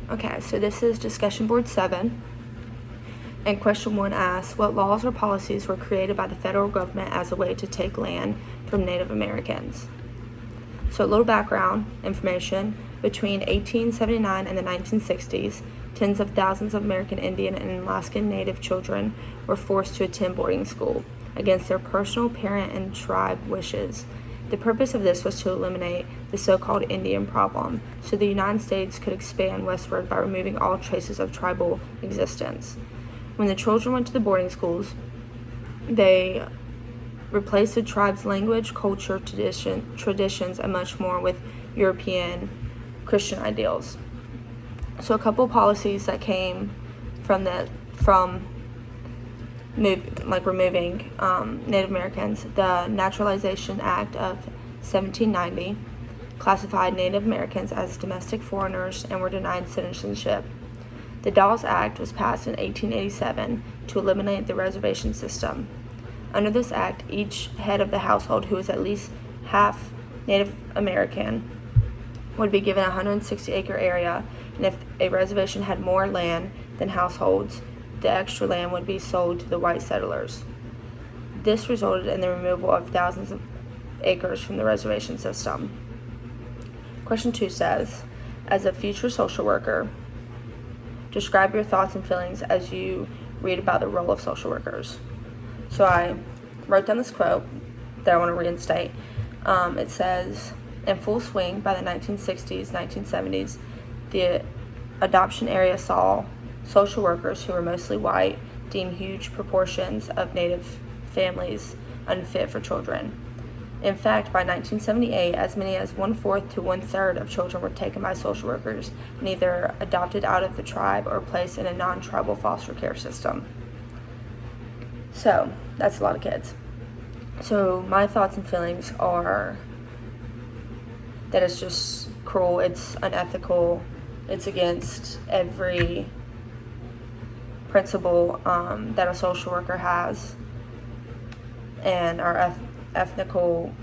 Okay, so this is discussion board 7. And question 1 asks, what laws or policies were created by the federal government as a way to take land from Native Americans? So a little background information. Between 1879 and the 1960s, tens of thousands of American Indian and Alaskan Native children were forced to attend boarding school against their personal, parent, and tribe wishes. The purpose of this was to eliminate the so-called Indian problem, so the United States could expand westward by removing all traces of tribal existence. When the children went to the boarding schools, they replaced the tribe's language, culture, traditions, and much more with European Christian ideals. So a couple policies that came from removing Native Americans: the Naturalization Act of 1790 classified Native Americans as domestic foreigners and were denied citizenship. The Dawes Act was passed in 1887 to eliminate the reservation system. Under this act, each head of the household who was at least half Native American would be given a 160-acre area, and if a reservation had more land than households, the extra land would be sold to the white settlers. This resulted in the removal of thousands of acres from the reservation system. Question 2 says, as a future social worker, describe your thoughts and feelings as you read about the role of social workers. So I wrote down this quote that I want to reinstate. It says, in full swing by the 1960s, 1970s, the adoption area saw social workers, who were mostly white, deem huge proportions of Native families unfit for children. In fact, by 1978, as many as 1/4 to 1/3 of children were taken by social workers and either adopted out of the tribe or placed in a non-tribal foster care system. So, that's a lot of kids. So, my thoughts and feelings are that it's just cruel, it's unethical, it's against every principle that a social worker has, and our ethnical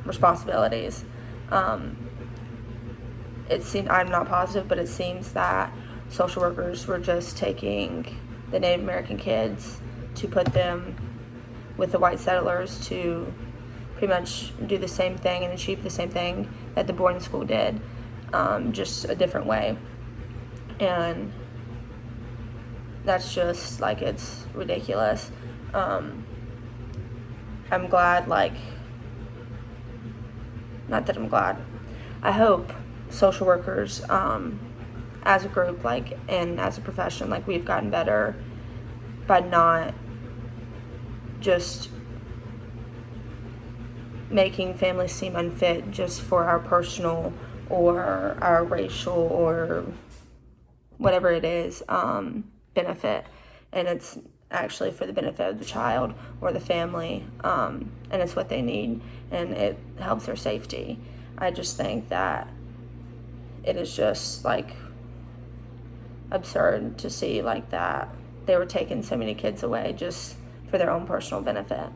responsibilities. It seems, I'm not positive, but it seems that social workers were just taking the Native American kids to put them with the white settlers to pretty much do the same thing and achieve the same thing that the boarding school did, just a different way. And that's just, like, it's ridiculous. I'm glad, not that I'm glad, I hope social workers, as a group, and as a profession, we've gotten better by not just making families seem unfit just for our personal or our racial or whatever it is, benefit, and it's actually for the benefit of the child or the family, and it's what they need, and it helps their safety. I just think that it is just absurd to see that they were taking so many kids away just for their own personal benefit.